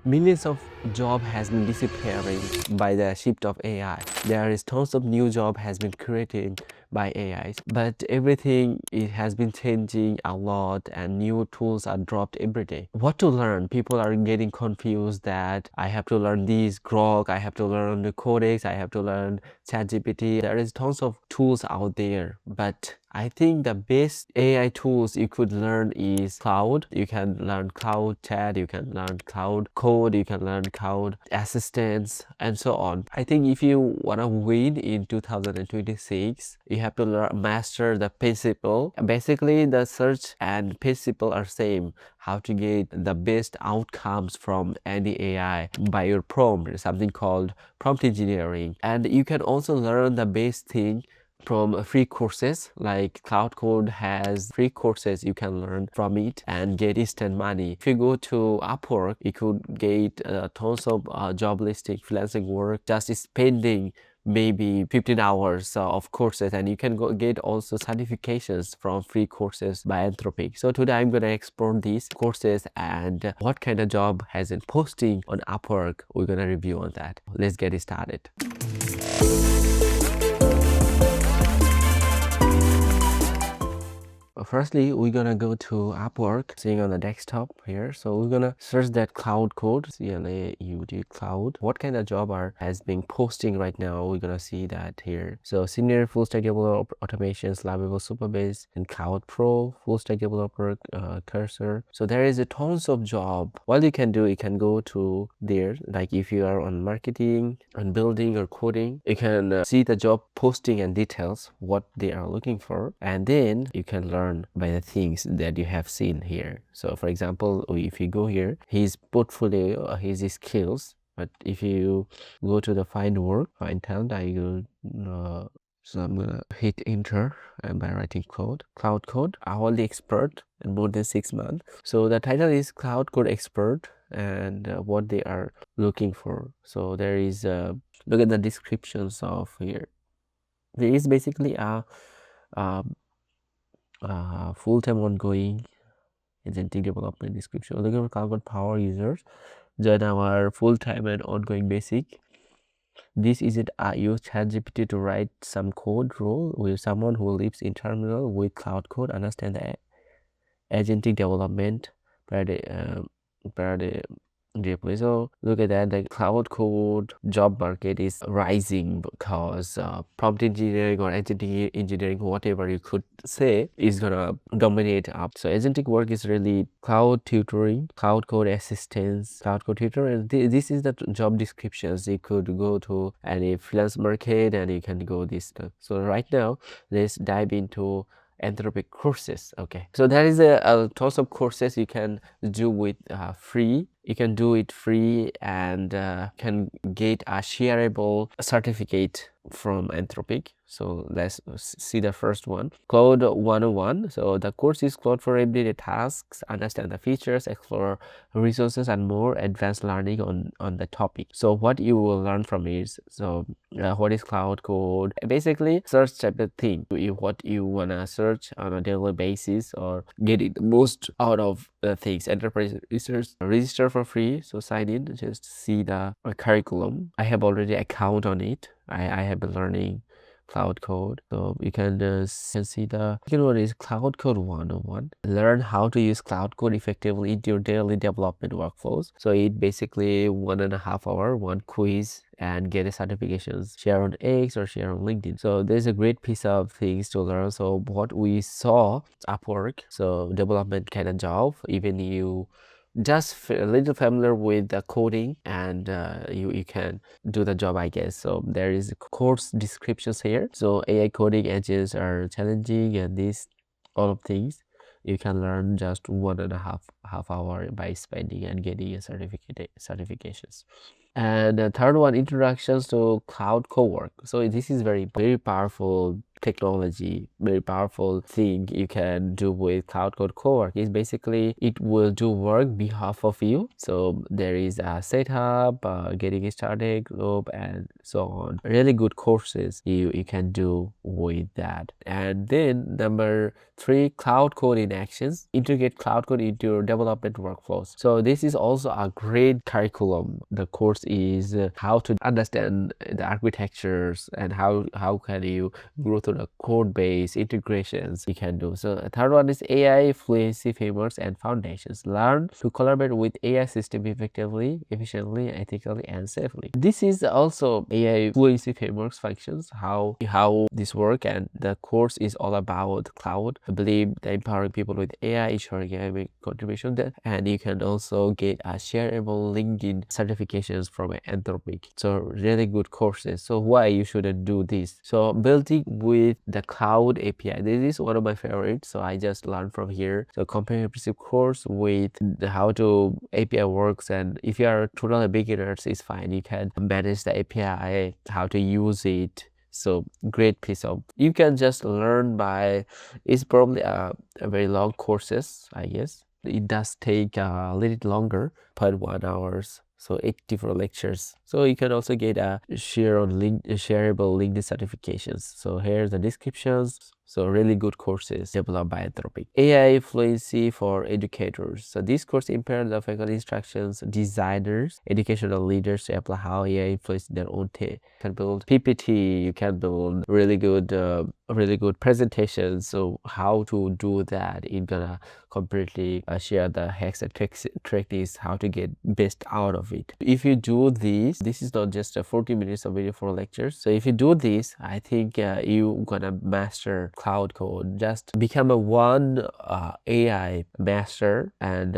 Millions of job has been disappearing by the shift of AI. There is tons of new job has been created by AI, but everything it has been changing a lot and new tools are dropped every day. What to learn? People are getting confused that I have to learn these Grok, I have to learn the Codex, I have to learn ChatGPT. There is tons of tools out there, but I think the best AI tools you could learn is Cloud. You can learn Claude Chat, you can learn Claude Code, you can learn Cloud Assistants, and so on. I think if you want to win in 2026, you have to master the principle. Basically, the search and principle are same. How to get the best outcomes from any AI by your prompt, something called prompt engineering. And you can also learn the best thing from free courses. Like Claude Code has free courses you can learn from it and get instant money. If you go to Upwork, you could get tons of job listing, freelancing work, just spending maybe 15 hours of courses, and you can go get also certifications from free courses by Anthropic. So today I'm going to explore these courses and what kind of job has been posting on Upwork. We're going to review on that. Let's get it started. Firstly, we're gonna go to Upwork, seeing on the desktop here. So we're gonna search that Claude Code, CLAUD Cloud. What kind of job has been posting right now? We're gonna see that here. So senior full stack developer, automations, Lovable Superbase, and Cloud Pro, full stack developer, cursor. So there is a tons of job. What you can do, you can go to there. Like if you are on marketing, on building or coding, you can see the job posting and details, what they are looking for, and then you can learn by the things that you have seen here. So for example, if you go here, his portfolio, his skills. But if you go to the find work, find talent, I will so I'm gonna hit enter and by writing Claude Code, hourly expert and more than 6 months. So the title is Claude Code Expert and what they are looking for. So there is look at the descriptions of here. There is basically a full-time ongoing agentic development description. Looking for Cloud Power users, join our full-time and ongoing basic. This isn't use ChatGPT to write some code role with someone who lives in terminal with Cloud Code, understand the agentic development deeply. So look at that, the Cloud Code job market is rising because prompt engineering or agentic engineering, whatever you could say, is gonna dominate up. So agentic work is really cloud tutoring, Cloud Code assistance, Cloud Code tutor, and this is the job descriptions. You could go to any freelance market and you can go this stuff. So right now, let's dive into Anthropic courses. Okay, so there is a tons of courses you can do with free. You can do it free and can get a shareable certificate from Anthropic. So let's see the first one, Claude 101. So the course is Claude for everyday tasks, understand the features, explore resources, and more advanced learning on the topic. So what you will learn from is, so what is Claude Code? Basically, search type of thing. What you wanna search on a daily basis or getting the most out of things. Enterprise research, register for free. So sign in, just see the curriculum. I have already account on it. I have been learning Cloud Code. So you can see the second one is Cloud Code 101. Learn how to use Cloud Code effectively in your daily development workflows. So it basically 1.5 hour, one quiz and get a certifications, share on X or share on LinkedIn. So there's a great piece of things to learn. So what we saw Upwork, so development kind of job, even you just a little familiar with the coding and you can do the job, I guess. So there is course descriptions here. So AI coding edges are challenging and these all of things you can learn just 1.5 hour by spending and getting a certifications. And the third one, introductions to Cloud Cowork. So this is very powerful technology, very powerful thing you can do with Claude Code Cowork is basically it will do work behalf of you. So there is a setup, getting started group, and so on. Really good courses you can do with that. And then number 3, Claude Code in actions. Integrate Claude Code into your development workflows. So this is also a great curriculum. The course is how to understand the architectures and how can you grow through the code base integrations you can do. So the third one is AI Fluency Frameworks and Foundations. Learn to collaborate with AI system effectively, efficiently, ethically, and safely. This is also AI Fluency Frameworks functions, how this work, and the course is all about cloud. I believe the empowering people with AI, ensuring AI contribution there, and you can also get a shareable LinkedIn certifications from Anthropic. So really good courses. So why you shouldn't do this? So building with the Claude API. This is one of my favorites. So I just learned from here. So comprehensive course with how to API works, and if you are totally beginners, it's fine. You can manage the API, how to use it. So great piece of, you can just learn by, it's probably a very long courses, I guess. It does take a little longer, 0.1 hours. So 84 lectures. So you can also get a shareable LinkedIn certifications. So here's the descriptions. So really good courses developed by Anthropic. AI Fluency for Educators. So this course empowers the faculty, instructions, designers, educational leaders to apply how AI influences their own team. You can build PPT, you can build really good presentations. So how to do that, you're gonna completely share the hacks and tricks how to get best out of it. If you do this is not just a 40 minutes of video for lectures. So if you do this, I think you're gonna master Claude Code. Just become a one AI master and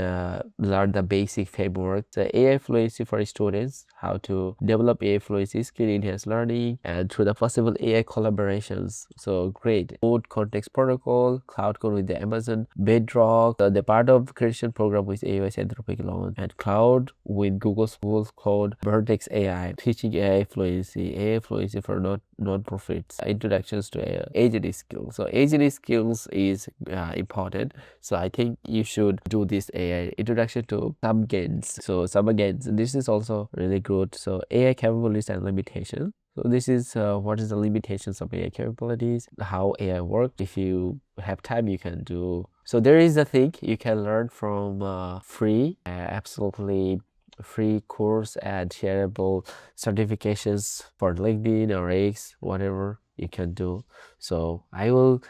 learn the basic framework. The AI fluency for students, how to develop AI fluency, skill enhanced learning, and through the possible AI collaborations. So great. Code context protocol, Claude Code with the Amazon Bedrock, the part of creation program with AWS Anthropic Launch, and Cloud with Google's Cloud, Vertex AI, teaching AI fluency for non-profits, introductions to agentic skills. So agentic skills is important. So I think you should do this AI introduction to subagents. So subagents, this is also really good. So AI capabilities and limitations. So this is what is the limitations of AI capabilities, how AI works. If you have time, you can do. So there is a thing you can learn from free, absolutely free course and shareable certifications for LinkedIn or X, whatever you can do. So I will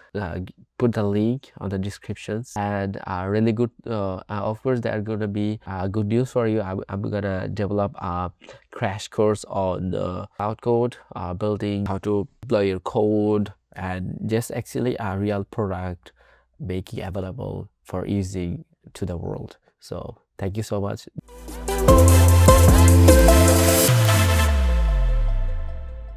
put the link on the descriptions, and really good of course there are gonna be good news for you. I'm gonna develop a crash course on Claude Code, building how to deploy your code, and just actually a real product making available for using to the world. So thank you so much.